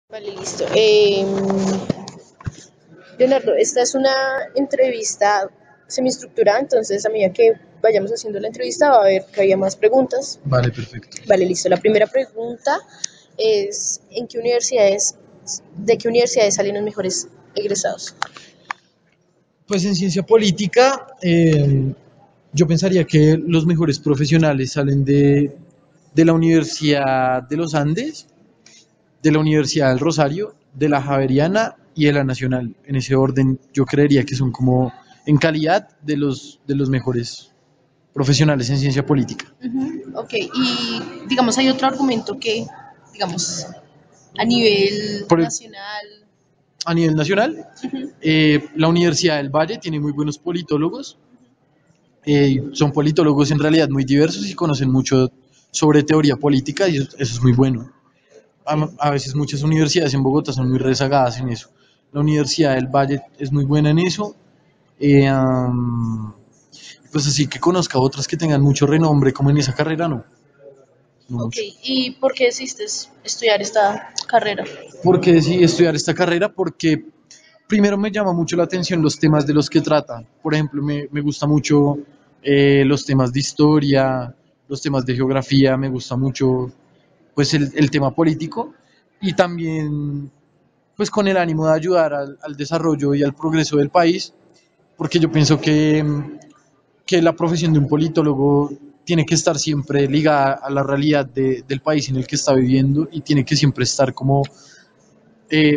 Vale, listo. Leonardo, esta es una entrevista semiestructurada, entonces a medida que vayamos haciendo la entrevista va a haber que haya más preguntas. Vale, perfecto. Vale, listo. La primera pregunta es ¿de qué universidades salen los mejores egresados? Pues en ciencia política, yo pensaría que los mejores profesionales salen de la Universidad de los Andes, de la Universidad del Rosario, de la Javeriana y de la Nacional. En ese orden, yo creería que son como en calidad de los mejores profesionales en ciencia política. Ok, y digamos, hay otro argumento que, digamos, a nivel Por el- nacional. a nivel nacional, la Universidad del Valle tiene muy buenos politólogos. Son politólogos en realidad muy diversos y conocen mucho sobre teoría política y eso es muy bueno. A veces muchas universidades en Bogotá son muy rezagadas en eso. La Universidad del Valle es muy buena en eso. Eh, am, pues así que conozca otras que tengan mucho renombre como en esa carrera, no. No Ok, mucho. ¿y por qué decidiste estudiar esta carrera? ¿Por qué decidí estudiar esta carrera? Porque primero me llama mucho la atención los temas de los que trata. Por ejemplo, me gusta mucho los temas de historia, los temas de geografía, me gusta mucho pues el tema político y también pues con el ánimo de ayudar al desarrollo y al progreso del país, porque yo pienso que la profesión de un politólogo tiene que estar siempre ligada a la realidad del país en el que está viviendo y tiene que siempre estar como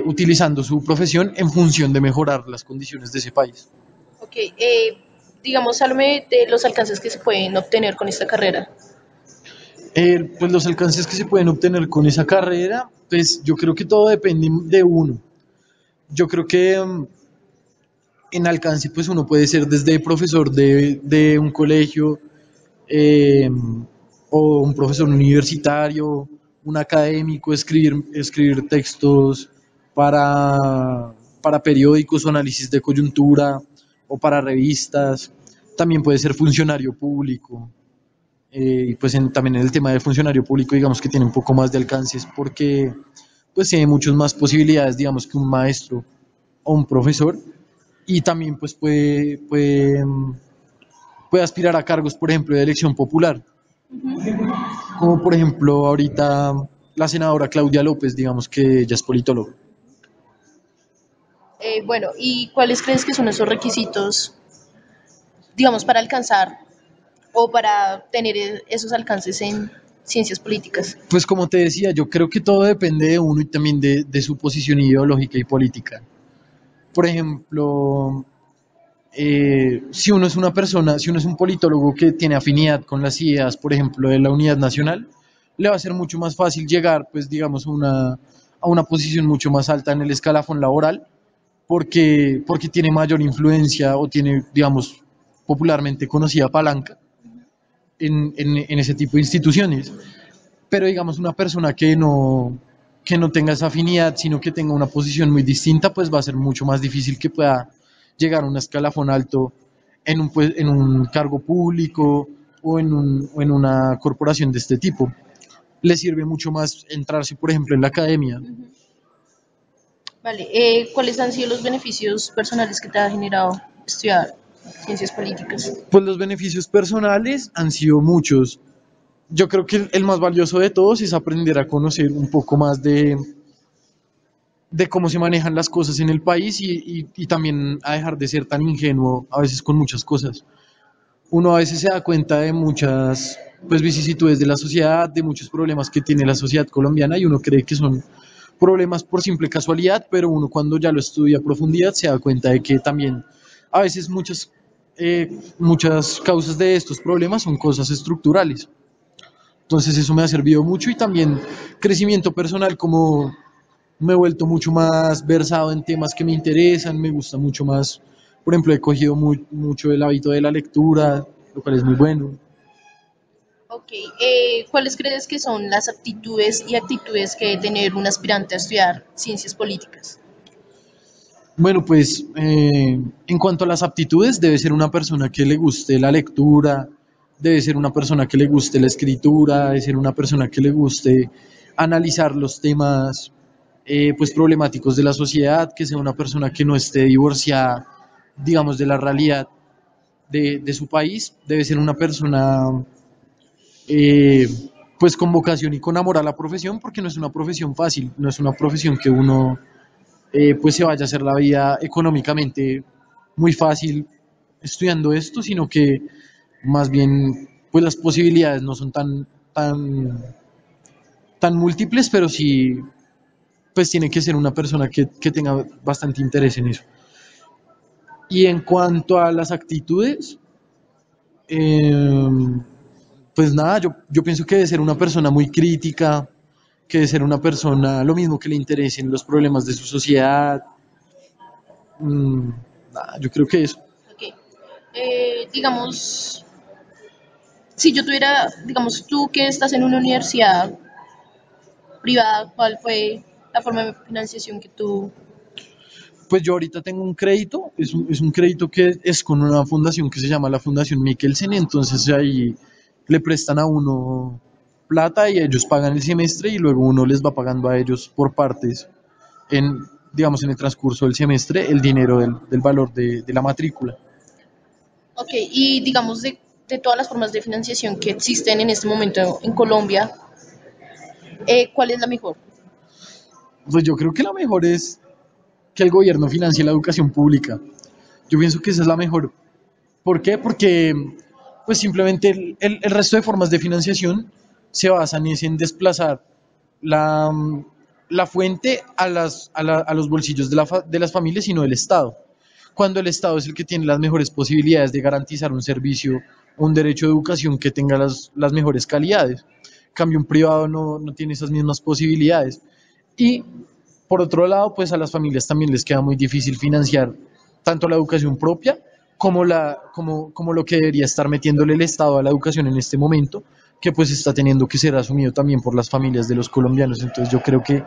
utilizando su profesión en función de mejorar las condiciones de ese país. Ok, digamos, háblame de los alcances que se pueden obtener con esta carrera. Pues los alcances que se pueden obtener con esa carrera, pues yo creo que todo depende de uno. Yo creo que en alcance pues uno puede ser desde profesor de un colegio eh, o un profesor universitario, un académico, escribir textos para periódicos o análisis de coyuntura o para revistas. También puede ser funcionario público. Y pues también en el tema del funcionario público, digamos que tiene un poco más de alcances porque pues tiene muchas más posibilidades, digamos, que un maestro o un profesor. Y también pues puede aspirar a cargos, por ejemplo, de elección popular, como por ejemplo ahorita la senadora Claudia López, digamos que ella es politóloga. Bueno, ¿y cuáles crees que son esos requisitos, digamos, para alcanzar o para tener esos alcances en ciencias políticas? Pues como te decía, yo creo que todo depende de uno y también de su posición ideológica y política. Por ejemplo, si uno es una persona, si uno es un politólogo que tiene afinidad con las ideas, por ejemplo, de la unidad nacional, le va a ser mucho más fácil llegar, pues digamos, a una posición mucho más alta en el escalafón laboral, porque tiene mayor influencia o tiene, digamos, popularmente conocida palanca en ese tipo de instituciones. Pero digamos, una persona que no tenga esa afinidad, sino que tenga una posición muy distinta, pues va a ser mucho más difícil que pueda llegar a un escalafón alto en un cargo público o en una corporación de este tipo. Le sirve mucho más entrarse, por ejemplo, en la academia. Vale, ¿cuáles han sido los beneficios personales que te ha generado estudiar ciencias políticas? Pues los beneficios personales han sido muchos. Yo creo que el más valioso de todos es aprender a conocer un poco más de cómo se manejan las cosas en el país y también a dejar de ser tan ingenuo a veces con muchas cosas. Uno a veces se da cuenta de muchas pues, vicisitudes de la sociedad, de muchos problemas que tiene la sociedad colombiana y uno cree que son problemas por simple casualidad, pero uno cuando ya lo estudia a profundidad se da cuenta de que también a veces muchas causas de estos problemas son cosas estructurales. Entonces eso me ha servido mucho y también crecimiento personal, como me he vuelto mucho más versado en temas que me interesan, me gusta mucho más, por ejemplo, he cogido mucho el hábito de la lectura, lo cual es muy bueno. Ok, ¿cuáles crees que son las aptitudes y actitudes que debe tener un aspirante a estudiar ciencias políticas? Bueno, pues en cuanto a las aptitudes, debe ser una persona que le guste la lectura, debe ser una persona que le guste la escritura, debe ser una persona que le guste analizar los temas pues problemáticos de la sociedad, que sea una persona que no esté divorciada, digamos, de la realidad de su país, debe ser una persona eh, pues con vocación y con amor a la profesión, porque no es una profesión fácil, no es una profesión que uno pues se vaya a hacer la vida económicamente muy fácil estudiando esto, sino que más bien pues las posibilidades no son tan múltiples, pero sí pues tiene que ser una persona que tenga bastante interés en eso. Y en cuanto a las actitudes, eh, pues nada, yo pienso que debe ser una persona muy crítica, que debe ser una persona, lo mismo que le interesen los problemas de su sociedad. Mm, nada, yo creo que eso. Ok. Digamos, si yo tuviera, digamos, tú que estás en una universidad privada, ¿cuál fue la forma de financiación que tú... Pues yo ahorita tengo un crédito, es un crédito que es con una fundación que se llama la Fundación Mikkelsen, entonces ahí le prestan a uno plata y ellos pagan el semestre y luego uno les va pagando a ellos por partes en, digamos, en el transcurso del semestre el dinero del valor de la matrícula. Ok, y digamos de todas las formas de financiación que existen en este momento en Colombia, ¿cuál es la mejor? Pues yo creo que la mejor es que el gobierno financie la educación pública. Yo pienso que esa es la mejor. ¿Por qué? Porque pues simplemente el resto de formas de financiación se basan es en desplazar la, la fuente a los bolsillos de las familias y no del Estado. Cuando el Estado es el que tiene las mejores posibilidades de garantizar un servicio, un derecho de educación que tenga las mejores calidades. En cambio, un privado no tiene esas mismas posibilidades. Y por otro lado, pues a las familias también les queda muy difícil financiar tanto la educación propia como lo que debería estar metiéndole el Estado a la educación en este momento, que pues está teniendo que ser asumido también por las familias de los colombianos. Entonces yo creo que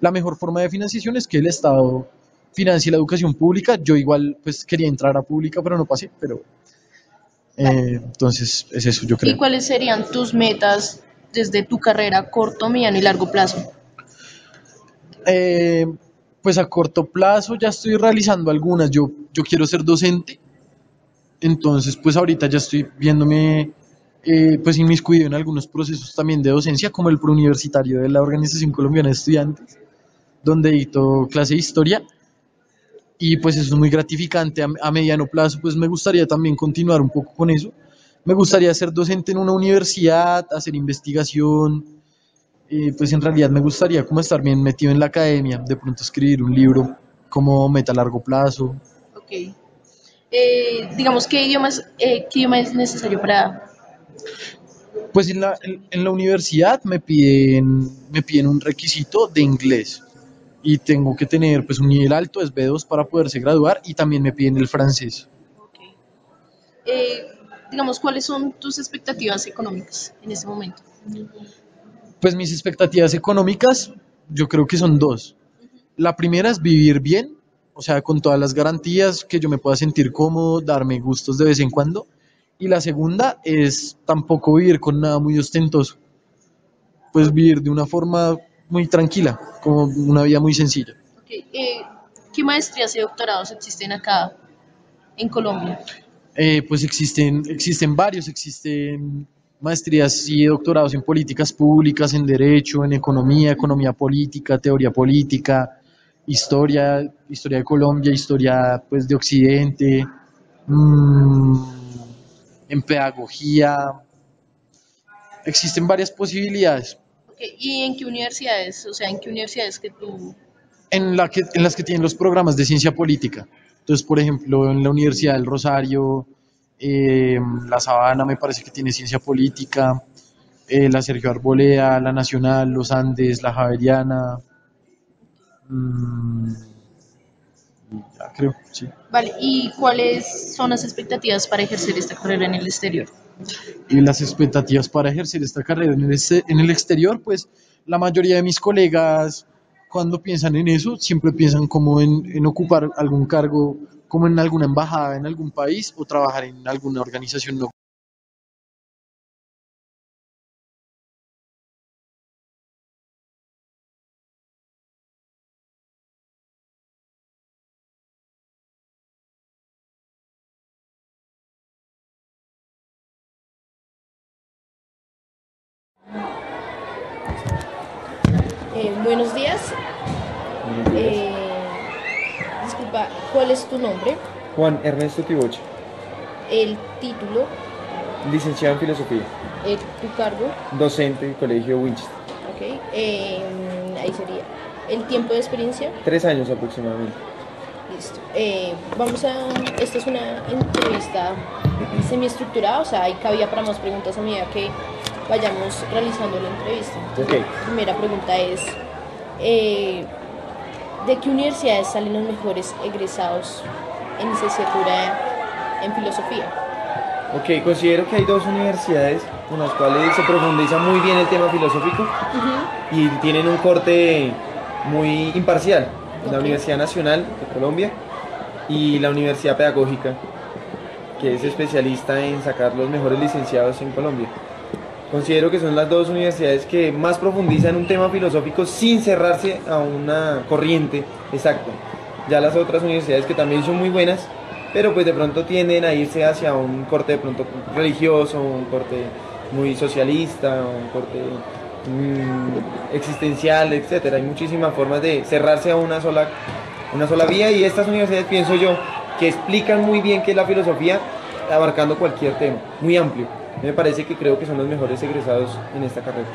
la mejor forma de financiación es que el Estado financie la educación pública. Yo igual pues quería entrar a pública, pero no pasé, pero Vale. entonces es eso, yo ¿Y creo. cuáles serían tus metas desde tu carrera a corto, mediano y largo plazo? Eh, pues a corto plazo ya estoy realizando algunas. Yo quiero ser docente. Entonces, pues ahorita ya estoy viéndome pues inmiscuido en algunos procesos también de docencia, como el preuniversitario de la Organización Colombiana de Estudiantes, donde dicto clase de historia, y pues eso es muy gratificante. A mediano plazo, pues me gustaría también continuar un poco con eso. Me gustaría ser docente en una universidad, hacer investigación, pues en realidad me gustaría como estar bien metido en la academia, de pronto escribir un libro como meta a largo plazo. Ok. Digamos, ¿qué idioma es necesario para... Pues en la universidad me piden un requisito de inglés y tengo que tener pues un nivel alto, es B2 para poderse graduar y también me piden el francés. Ok. Eh, digamos, ¿cuáles son tus expectativas económicas en este momento? Pues mis expectativas económicas yo creo que son dos. La primera es vivir bien, o sea, con todas las garantías, que yo me pueda sentir cómodo, darme gustos de vez en cuando. Y la segunda es tampoco vivir con nada muy ostentoso, pues vivir de una forma muy tranquila, como una vida muy sencilla. Ok. ¿Qué maestrías y doctorados existen acá en Colombia? Pues existen varios, existen maestrías y doctorados en políticas públicas, en derecho, en economía, economía política, teoría política, historia de Colombia, historia pues de Occidente, mmm, en pedagogía, existen varias posibilidades Ok. ¿Y en qué universidades? O sea, ¿en qué universidades que tú... en las que tienen los programas de ciencia política. Entonces, por ejemplo, en la Universidad del Rosario, la Sabana me parece que tiene ciencia política, la Sergio Arboleda, la Nacional, los Andes, la Javeriana, mm, ya creo, sí. Vale, ¿y cuáles son las expectativas para ejercer esta carrera en el exterior? Y las expectativas para ejercer esta carrera en el exterior, pues la mayoría de mis colegas, cuando piensan en eso, siempre piensan como en ocupar algún cargo, como en alguna embajada en algún país o trabajar en alguna organización no Buenos días. Buenos días. Disculpa, ¿cuál es tu nombre? Juan Ernesto Tiboche, El título, licenciado en Filosofía, tu cargo, docente del Colegio Winchester. ok. Ahí sería. El tiempo de experiencia, 3 años aproximadamente. listo. Esta es una entrevista semiestructurada, o sea, hay cabida para más preguntas a medida que vayamos realizando la entrevista. Entonces, Ok. la primera pregunta es, ¿de qué universidades salen los mejores egresados en licenciatura en filosofía? Ok, considero que hay 2 universidades con las cuales se profundiza muy bien el tema filosófico y tienen un corte muy imparcial. La Ok. Universidad Nacional de Colombia y la Universidad Pedagógica, que es especialista en sacar los mejores licenciados en Colombia. Considero que son las 2 universidades que más profundizan un tema filosófico sin cerrarse a una corriente exacta. Ya las otras universidades que también son muy buenas, pero pues de pronto tienden a irse hacia un corte de pronto religioso, un corte muy socialista, un corte existencial, etcétera. Hay muchísimas formas de cerrarse a una sola vía, y estas universidades, pienso yo, que explican muy bien qué es la filosofía, abarcando cualquier tema, muy amplio. Me parece que creo que son los mejores egresados en esta carrera.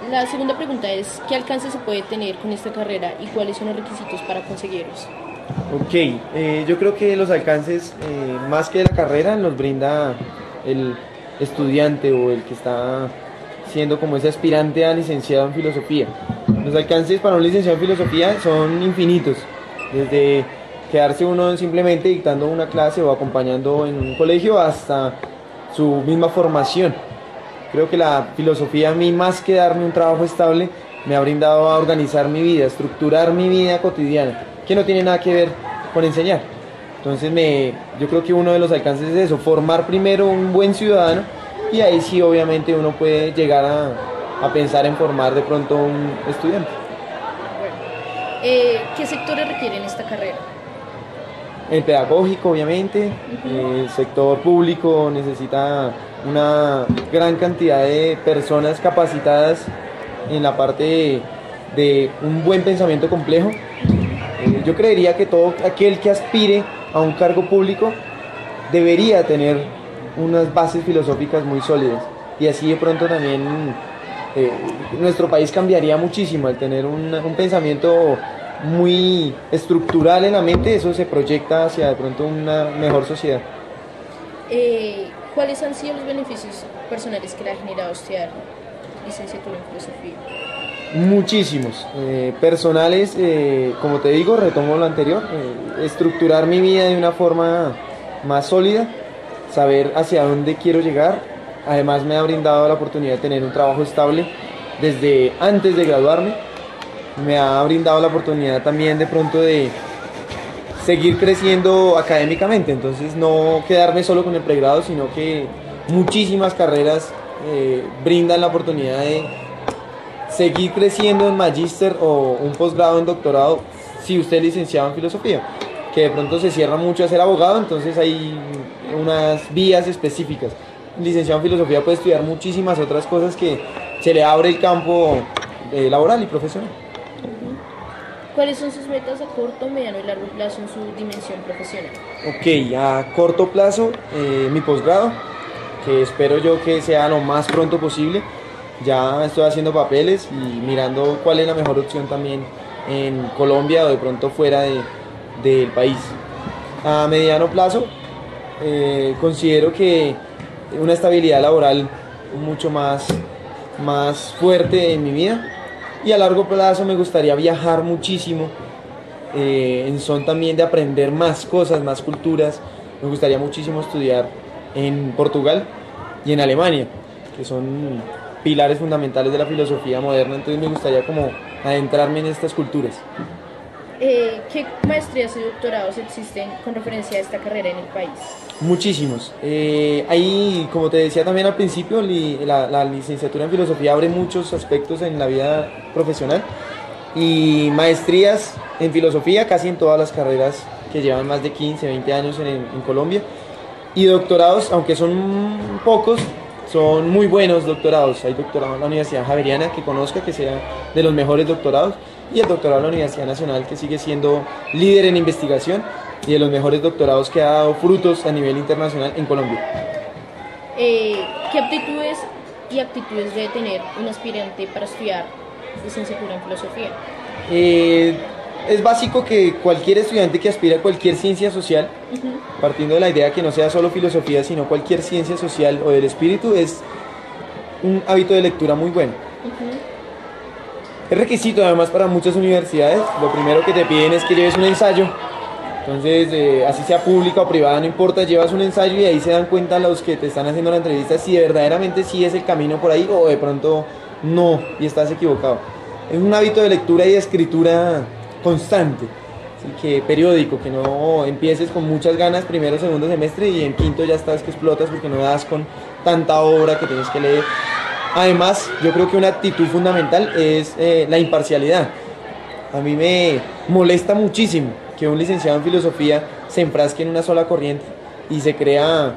La segunda pregunta es, ¿qué alcance se puede tener con esta carrera y cuáles son los requisitos para conseguirlos? Ok, yo creo que los alcances, más que la carrera, los brinda el estudiante o el que está siendo como ese aspirante a licenciado en filosofía. Los alcances para un licenciado en filosofía son infinitos, desde quedarse uno simplemente dictando una clase o acompañando en un colegio hasta su misma formación. Creo que la filosofía, a mí, más que darme un trabajo estable, me ha brindado a organizar mi vida, estructurar mi vida cotidiana, que no tiene nada que ver con enseñar. Entonces yo creo que uno de los alcances es eso, formar primero un buen ciudadano, y ahí sí obviamente uno puede llegar a pensar en formar de pronto un estudiante. ¿Qué sectores requieren esta carrera? El pedagógico, obviamente, el sector público necesita una gran cantidad de personas capacitadas en la parte de un buen pensamiento complejo. Yo creería que todo aquel que aspire a un cargo público debería tener unas bases filosóficas muy sólidas, y así de pronto también nuestro país cambiaría muchísimo al tener un pensamiento muy estructural en la mente. Eso se proyecta hacia de pronto una mejor sociedad. ¿Cuáles han sido los beneficios personales que le ha generado estudiar licenciatura en filosofía? Muchísimos. Personales, como te digo, retomo lo anterior, estructurar mi vida de una forma más sólida, saber hacia dónde quiero llegar. Además, me ha brindado la oportunidad de tener un trabajo estable desde antes de graduarme. Me ha brindado la oportunidad también de pronto de seguir creciendo académicamente, entonces no quedarme solo con el pregrado, sino que muchísimas carreras brindan la oportunidad de seguir creciendo en magíster o un posgrado en doctorado si usted es licenciado en filosofía, que de pronto se cierra mucho a ser abogado, entonces hay unas vías específicas. Un licenciado en filosofía puede estudiar muchísimas otras cosas que se le abre el campo laboral y profesional. ¿Cuáles son sus metas a corto, mediano y largo plazo en su dimensión profesional? Ok, a corto plazo, mi posgrado, que espero yo que sea lo más pronto posible. Ya estoy haciendo papeles y mirando cuál es la mejor opción también en Colombia o de pronto fuera del país. A mediano plazo, considero que una estabilidad laboral mucho más fuerte en mi vida. Y a largo plazo me gustaría viajar muchísimo, en son también de aprender más cosas, más culturas. Me gustaría muchísimo estudiar en Portugal y en Alemania, que son pilares fundamentales de la filosofía moderna, entonces me gustaría como adentrarme en estas culturas. ¿Qué maestrías y doctorados existen con referencia a esta carrera en el país? Muchísimos. Ahí, como te decía también al principio, la licenciatura en filosofía abre muchos aspectos en la vida profesional, y maestrías en filosofía casi en todas las carreras que llevan más de 15, 20 años en Colombia, y doctorados, aunque son pocos, son muy buenos doctorados. Hay doctorado en la Universidad Javeriana que conozca, que sea de los mejores doctorados, y el doctorado en la Universidad Nacional, que sigue siendo líder en investigación y de los mejores doctorados que ha dado frutos a nivel internacional en Colombia. ¿Qué aptitudes y actitudes debe tener un aspirante para estudiar licenciatura en filosofía? Es básico que cualquier estudiante que aspira a cualquier ciencia social, partiendo de la idea que no sea solo filosofía, sino cualquier ciencia social o del espíritu, es un hábito de lectura muy bueno. Es requisito además para muchas universidades. Lo primero que te piden es que lleves un ensayo. Entonces, así sea pública o privada, no importa, llevas un ensayo y ahí se dan cuenta los que te están haciendo la entrevista si verdaderamente sí es el camino por ahí o de pronto no y estás equivocado. Es un hábito de lectura y de escritura constante, así que periódico, que no empieces con muchas ganas primero, segundo semestre y en quinto ya estás que explotas porque no das con tanta obra que tienes que leer. Además, yo creo que una actitud fundamental es la imparcialidad. A mí me molesta muchísimo que un licenciado en filosofía se enfrasque en una sola corriente y se crea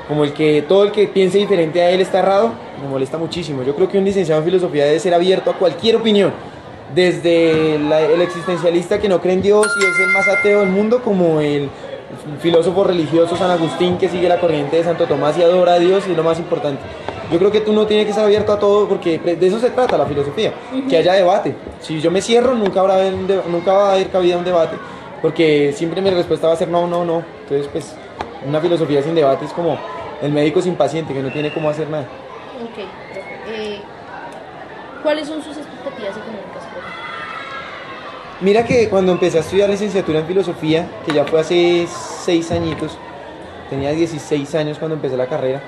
como todo el que piense diferente a él está errado. Me molesta muchísimo. Yo creo que un licenciado en filosofía debe ser abierto a cualquier opinión, desde el existencialista que no cree en Dios y es el más ateo del mundo, como el filósofo religioso San Agustín que sigue la corriente de Santo Tomás y adora a Dios, y es lo más importante. Yo creo que tú no tienes que estar abierto a todo, porque de eso se trata la filosofía, que haya debate. Si yo me cierro, nunca va a haber cabida un debate, porque siempre mi respuesta va a ser no, no, no. Entonces, pues, una filosofía sin debate es como el médico sin paciente, que no tiene cómo hacer nada. Ok. ¿Cuáles son sus expectativas económicas, profe? Mira que cuando empecé a estudiar licenciatura en filosofía, que ya fue hace 6 añitos, tenía 16 años cuando empecé la carrera,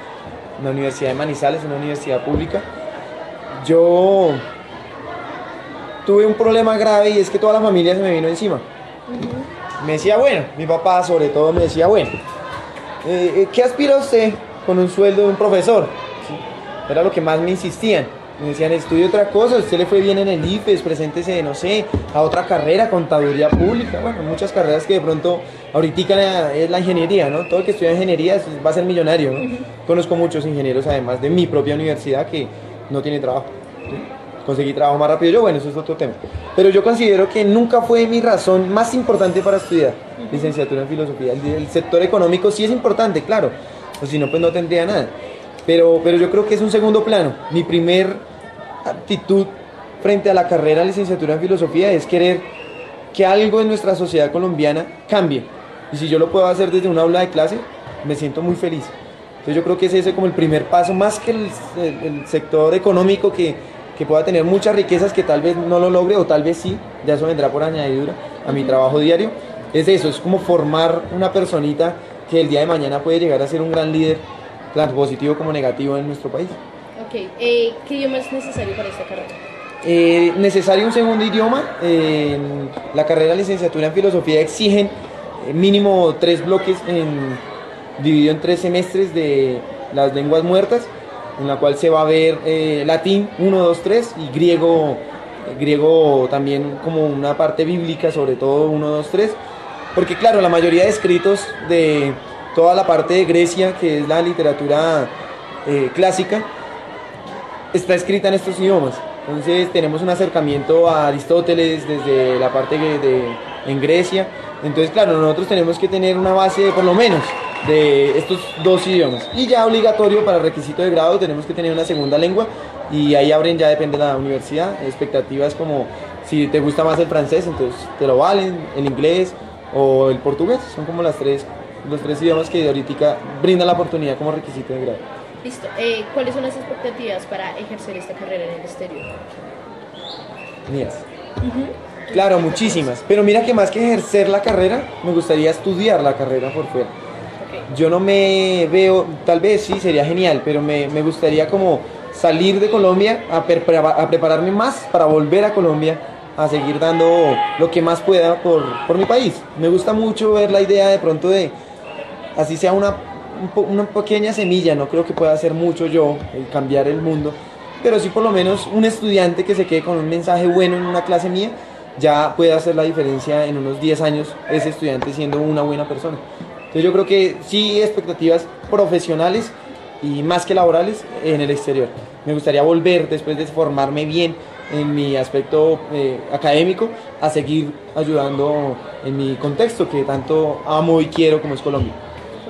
en la Universidad de Manizales, una universidad pública, yo tuve un problema grave y es que toda la familia se me vino encima. Me decía, bueno, mi papá sobre todo me decía, bueno, ¿qué aspira usted con un sueldo de un profesor? ¿Sí? Era lo que más me insistían. Me decían, estudie otra cosa, usted le fue bien en el IFES, preséntese, no sé, a otra carrera, contaduría pública, bueno, muchas carreras que de pronto, ahorita es la ingeniería, ¿no? Todo el que estudia ingeniería va a ser millonario, ¿no? Conozco muchos ingenieros, además de mi propia universidad, que no tienen trabajo, ¿sí? Conseguí trabajo más rápido yo, bueno, eso es otro tema. Pero yo considero que nunca fue mi razón más importante para estudiar licenciatura en filosofía. El sector económico sí es importante, claro, o si no, pues no tendría nada. Pero yo creo que es un segundo plano. Mi primer actitud frente a la carrera de licenciatura en filosofía es querer que algo en nuestra sociedad colombiana cambie. Y si yo lo puedo hacer desde un aula de clase, me siento muy feliz. Entonces yo creo que es ese como el primer paso, más que el sector económico que pueda tener muchas riquezas que tal vez no lo logre o tal vez sí, ya eso vendrá por añadidura a mi trabajo diario. Es eso, es como formar una personita que el día de mañana puede llegar a ser un gran líder, tanto positivo como negativo en nuestro país. Ok, ¿qué idioma es necesario para esta carrera? Necesario un segundo idioma. En la carrera de licenciatura en filosofía exigen mínimo 3 bloques dividido en 3 semestres de las lenguas muertas, en la cual se va a ver latín 1, 2, 3 y griego también como una parte bíblica, sobre todo 1, 2, 3, porque claro, la mayoría de escritos de toda la parte de Grecia, que es la literatura clásica, está escrita en estos idiomas. Entonces tenemos un acercamiento a Aristóteles desde la parte en Grecia. Entonces claro, nosotros tenemos que tener una base por lo menos de estos 2 idiomas. Y ya obligatorio para el requisito de grado tenemos que tener una segunda lengua, y ahí abren, ya depende de la universidad, expectativas como si te gusta más el francés, entonces te lo valen, el inglés o el portugués. Son como los 3 idiomas que ahorita brindan la oportunidad como requisito de grado. Listo. ¿Cuáles son las expectativas para ejercer esta carrera en el exterior? Mías. Claro, muchísimas. Pero mira que más que ejercer la carrera, me gustaría estudiar la carrera por fuera. Okay. Yo no me veo, tal vez sí, sería genial, pero me gustaría como salir de Colombia a prepararme más para volver a Colombia a seguir dando lo que más pueda por mi país. Me gusta mucho ver la idea de pronto de, así sea una pequeña semilla, no creo que pueda hacer mucho yo, cambiar el mundo, pero sí por lo menos un estudiante que se quede con un mensaje bueno en una clase mía, ya puede hacer la diferencia en unos 10 años, ese estudiante siendo una buena persona. Entonces yo creo que sí, expectativas profesionales, y más que laborales en el exterior. Me gustaría volver, después de formarme bien en mi aspecto académico, a seguir ayudando en mi contexto que tanto amo y quiero, como es Colombia.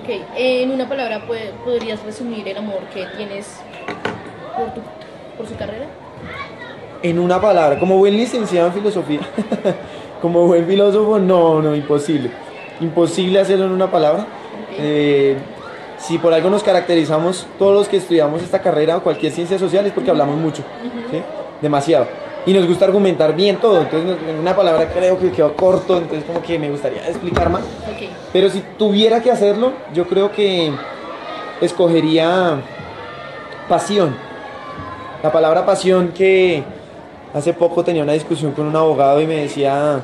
Ok, en una palabra podrías resumir el amor que tienes por su carrera. En una palabra, como buen licenciado en filosofía, como buen filósofo, no, imposible. Imposible hacerlo en una palabra. Okay. Si por algo nos caracterizamos todos los que estudiamos esta carrera o cualquier ciencia social es porque hablamos mucho, ¿sí? Demasiado. Y nos gusta argumentar bien todo, entonces en una palabra creo que quedó corto, entonces como que me gustaría explicar más. Okay. Pero si tuviera que hacerlo, yo creo que escogería pasión. La palabra pasión, que hace poco tenía una discusión con un abogado y me decía,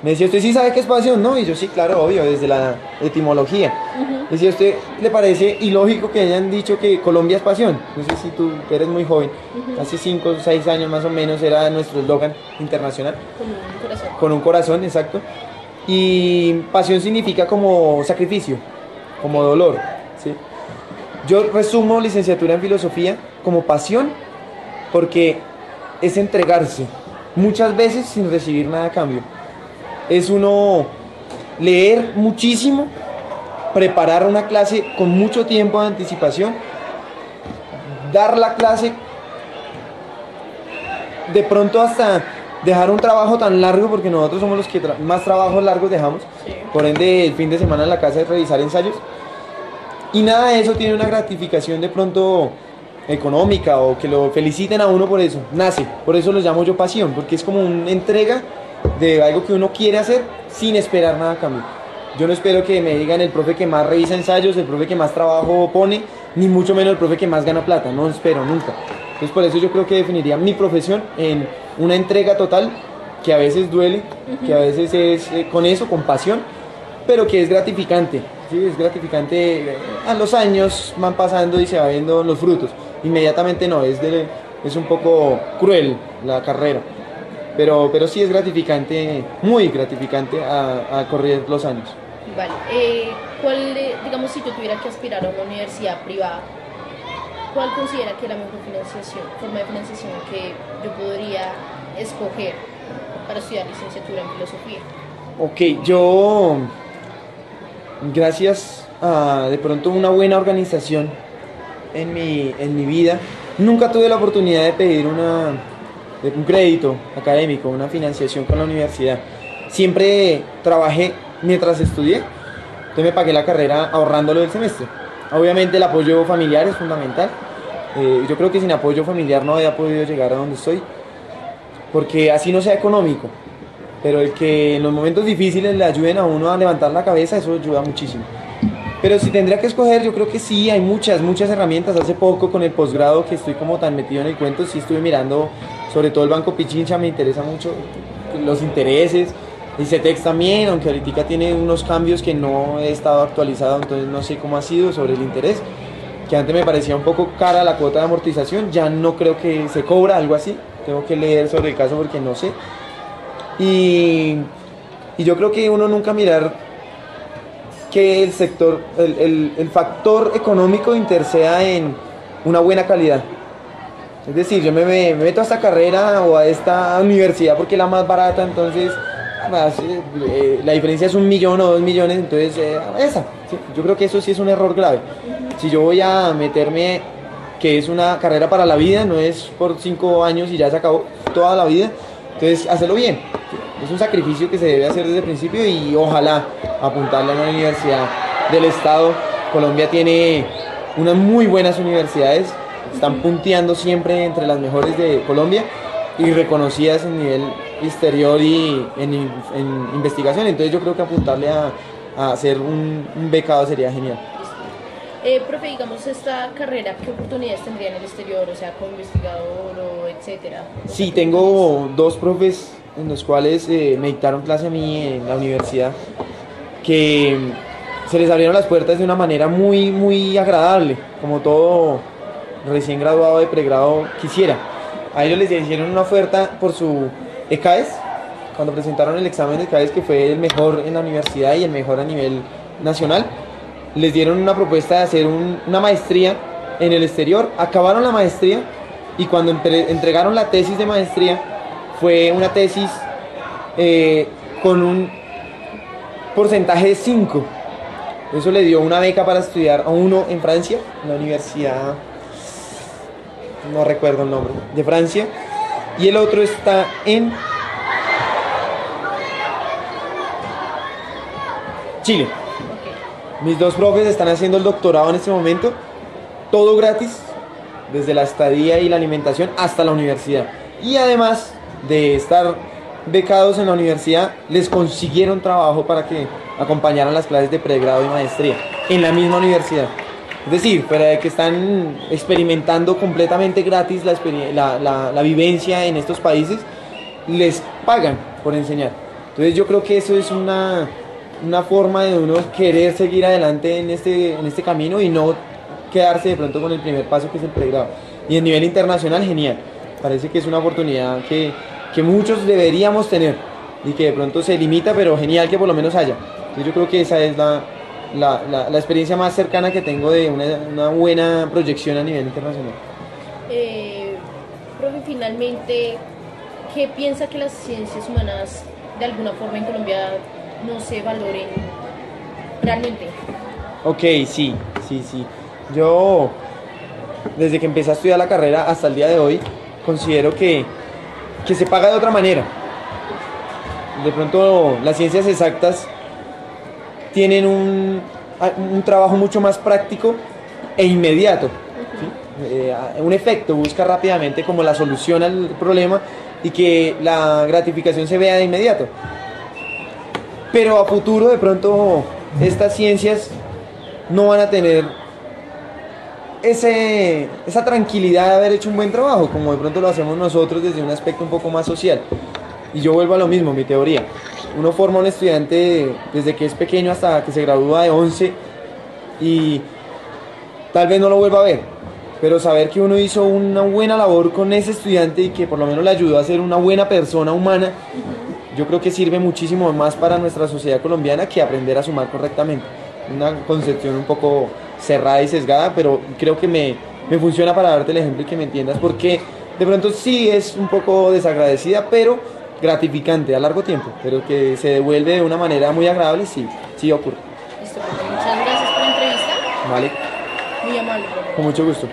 ¿usted sí sabe qué es pasión, no? Y yo sí, claro, obvio, desde la etimología. Decía, ¿a usted le parece ilógico que hayan dicho que Colombia es pasión? No sé si tú eres muy joven, hace 5 o 6 años más o menos era nuestro eslogan internacional. Con un corazón. Con un corazón, exacto. Y pasión significa como sacrificio, como dolor, ¿sí? Yo resumo licenciatura en filosofía como pasión porque es entregarse, muchas veces sin recibir nada a cambio. Es uno leer muchísimo, preparar una clase con mucho tiempo de anticipación, dar la clase, de pronto hasta dejar un trabajo tan largo, porque nosotros somos los que más trabajos largos dejamos, sí. Por ende el fin de semana en la casa es revisar ensayos, y nada de eso tiene una gratificación de pronto económica o que lo feliciten a uno por eso, nace, por eso lo llamo yo pasión, porque es como una entrega de algo que uno quiere hacer sin esperar nada a cambio. Yo no espero que me digan el profe que más revisa ensayos, el profe que más trabajo pone, ni mucho menos el profe que más gana plata, no espero nunca. Entonces por eso yo creo que definiría mi profesión en una entrega total, que a veces duele, que a veces es con eso, con pasión, pero que es gratificante, ¿sí? Es gratificante, a los años van pasando y se va viendo los frutos, inmediatamente no, es un poco cruel la carrera. Pero sí es gratificante, muy gratificante a correr los años. Vale, digamos, si yo tuviera que aspirar a una universidad privada, ¿cuál considera que es la mejor forma de financiación que yo podría escoger para estudiar licenciatura en filosofía? Ok, yo, gracias a de pronto una buena organización en mi vida, nunca tuve la oportunidad de pedir un crédito académico, una financiación con la universidad. Siempre trabajé mientras estudié, entonces me pagué la carrera ahorrándolo del semestre. Obviamente el apoyo familiar es fundamental. Yo creo que sin apoyo familiar no había podido llegar a donde estoy, porque así no sea económico, pero el que en los momentos difíciles le ayuden a uno a levantar la cabeza, eso ayuda muchísimo. Pero si tendría que escoger, yo creo que sí, hay muchas herramientas. Hace poco con el posgrado, que estoy como tan metido en el cuento, sí estuve mirando sobre todo el Banco Pichincha, me interesa mucho los intereses, y CETEX también, aunque ahorita tiene unos cambios que no he estado actualizado, entonces no sé cómo ha sido sobre el interés, que antes me parecía un poco cara la cuota de amortización, ya no creo que se cobra algo así, tengo que leer sobre el caso porque no sé. Y yo creo que uno nunca mirar que el sector, el factor económico interceda en una buena calidad. Es decir, yo me meto a esta carrera o a esta universidad porque es la más barata, entonces la diferencia es 1 millón o 2 millones, entonces esa, ¿sí? Yo creo que eso sí es un error grave. Si yo voy a meterme, que es una carrera para la vida, no es por 5 años y ya se acabó toda la vida, entonces hacerlo bien. Es un sacrificio que se debe hacer desde el principio y ojalá apuntarle a una universidad del estado. Colombia tiene unas muy buenas universidades, están punteando siempre entre las mejores de Colombia y reconocidas en nivel exterior y en investigación, entonces yo creo que apuntarle a ser un becado sería genial. Profe, digamos, esta carrera, ¿qué oportunidades tendría en el exterior? O sea, como investigador o etcétera. Sí, tengo 2 profes en los cuales me dictaron clase a mí en la universidad, que se les abrieron las puertas de una manera muy, muy agradable, como todo recién graduado de pregrado quisiera. A ellos les hicieron una oferta por su ECAES, cuando presentaron el examen de ECAES, que fue el mejor en la universidad y el mejor a nivel nacional. Les dieron una propuesta de hacer una maestría en el exterior, acabaron la maestría y cuando entregaron la tesis de maestría fue una tesis con un porcentaje de 5. Eso le dio una beca para estudiar a uno en Francia, en la universidad, no recuerdo el nombre, de Francia, y el otro está en Chile. Mis dos profes están haciendo el doctorado en este momento, todo gratis, desde la estadía y la alimentación hasta la universidad. Y además de estar becados en la universidad, les consiguieron trabajo para que acompañaran las clases de pregrado y maestría en la misma universidad. Es decir, fuera de que están experimentando completamente gratis la vivencia en estos países, les pagan por enseñar. Entonces yo creo que eso es una forma de uno querer seguir adelante en este camino y no quedarse de pronto con el primer paso, que es el pregrado. Y a nivel internacional, genial. Parece que es una oportunidad que muchos deberíamos tener y que de pronto se limita, pero genial que por lo menos haya. Entonces yo creo que esa es la experiencia más cercana que tengo de una buena proyección a nivel internacional. Profe, finalmente, ¿qué piensa que las ciencias humanas de alguna forma en Colombia no se valoren realmente? Ok, sí. Yo, desde que empecé a estudiar la carrera hasta el día de hoy, considero que se paga de otra manera. De pronto las ciencias exactas tienen un trabajo mucho más práctico e inmediato, ¿sí? Un efecto, busca rápidamente como la solución al problema y que la gratificación se vea de inmediato. Pero a futuro de pronto estas ciencias no van a tener esa tranquilidad de haber hecho un buen trabajo, como de pronto lo hacemos nosotros desde un aspecto un poco más social. Y yo vuelvo a lo mismo, mi teoría. Uno forma a un estudiante desde que es pequeño hasta que se gradúa de 11 y tal vez no lo vuelva a ver, pero saber que uno hizo una buena labor con ese estudiante y que por lo menos le ayudó a ser una buena persona humana, yo creo que sirve muchísimo más para nuestra sociedad colombiana que aprender a sumar correctamente. Una concepción un poco cerrada y sesgada, pero creo que me funciona para darte el ejemplo y que me entiendas, porque de pronto sí es un poco desagradecida, pero gratificante a largo tiempo, pero que se devuelve de una manera muy agradable, sí ocurre. Listo, muchas gracias por la entrevista. Vale, Muy amable, profe. con mucho gusto.